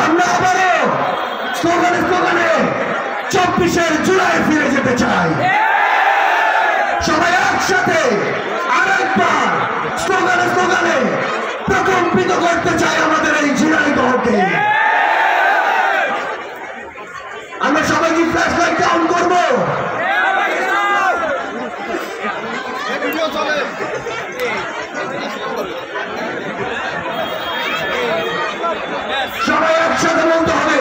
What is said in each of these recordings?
আমরা আবারও স্লোগানে স্লোগানে 24শে জুলাই ফিরে যেতে চাই। সবাই একসাথে আরেকবার স্লোগানে স্লোগানে প্রকম্পিত করতে চাই আমাদের এই ঝিনাইদহকে। আমরা সবাই কি ফ্ল্যাশ লাইট অন করবো? সবাই একসাথে বলতে হবে,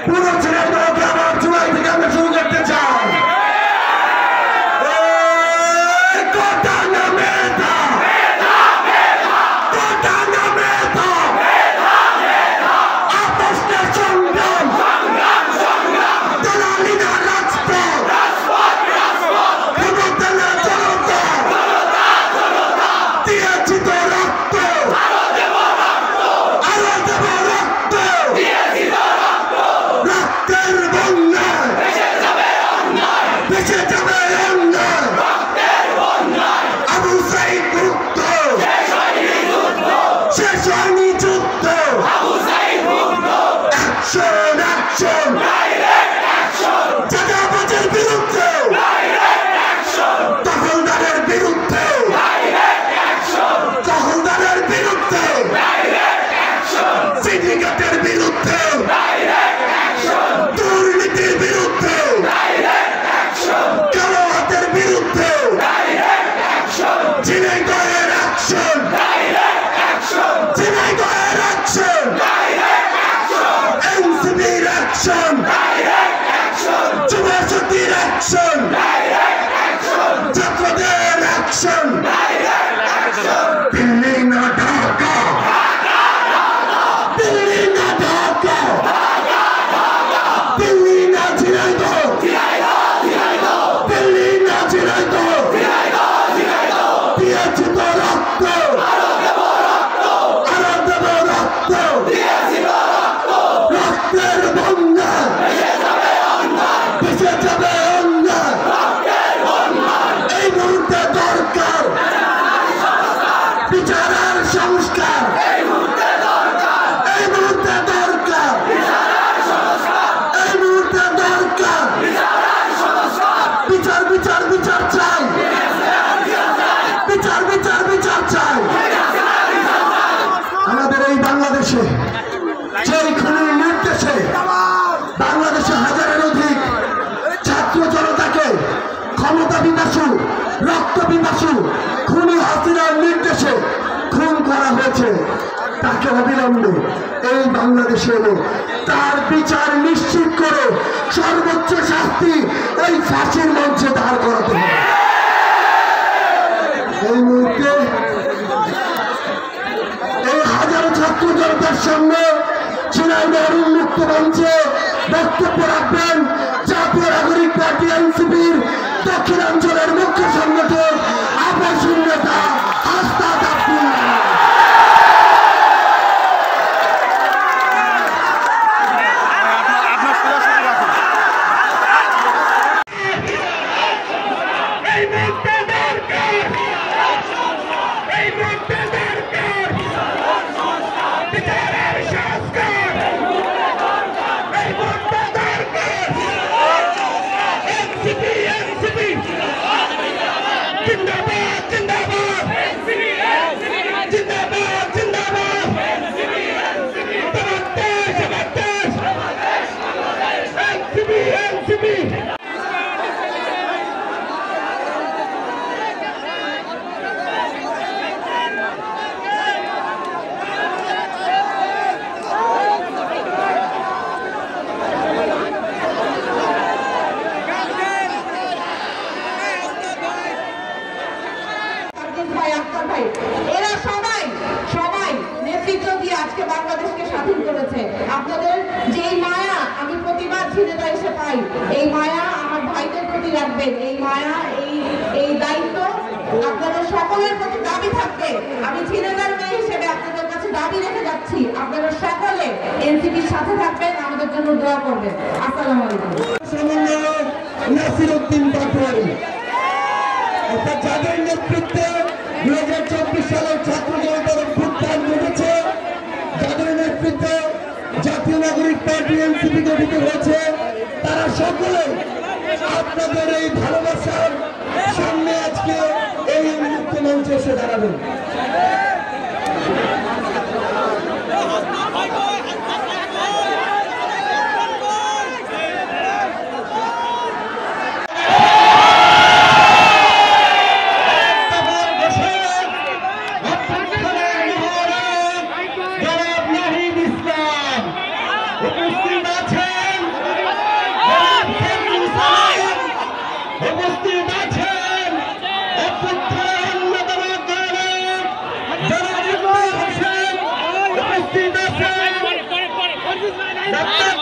পুরো ঝিনাইদহকে আবার জুলাই থেকে আমরা শুরু করতে চাই। আমাদের এই বাংলাদেশে সেই খুনির নির্দেশে বাংলাদেশে হাজারের অধিক ছাত্র জনতাকে ক্ষমতা বিনাশু রক্ত বিনাশু খুনি হাসিনার নির্দেশে খুন করা হয়েছে। তাকে অবিলম্বে এই বাংলাদেশে এনে তার বিচার নিশ্চিত করে সর্বোচ্চ শাস্তি ওই ফাঁসির মঞ্চে দাঁড় করাতে হবে। এই মুহূর্তে এই হাজারো ছাত্র জনতার সামনে ঝিনাইদহ উন্মুক্ত মঞ্চে বক্তব্য রাখবেন জাতীয় নাগরিক পার্টি এনসিপির দক্ষিণাঞ্চলের মুখ্য সংগঠক আবাসিক নেতা আস্তাদ আব্দুল্লাহ। এরা সবাই সবাই নেতৃত্ব দিয়ে আজকে বাংলাদেশকে স্বাধীন করেছে। আপনাদের যেই মায়া আমি প্রতিবার ঝিনাইদহে এসে পাই, এই মায়া আমার ভাইদের প্রতি রাখবেন। এই মায়া এই দায়িত্ব আপনাদের সকলের প্রতি দাবি থাকবে। আমি ঝিনাইদহের মেয়ে হিসেবে আপনাদের কাছে দাবি রেখে যাচ্ছি, আপনারা সকলে এনসিপির সাথে থাকবেন, আমাদের জন্য দোয়া করবেন। আসসালামু আলাইকুম। নাসিরউদ্দিন পাটোয়ারি অর্থাৎ যাদের নেতৃত্বে 2024 সালের ছাত্র জনতার অভ্যুত্থান ঘটেছে, যাদের নেতৃত্বে জাতীয় নাগরিক পার্টি এনসিপি গঠিত হয়েছে, তারা সকলে আপনাদের এই ভালোবাসার সামনে আজকে এই উন্মুক্ত মঞ্চে এসে দাঁড়াবেন। Doctor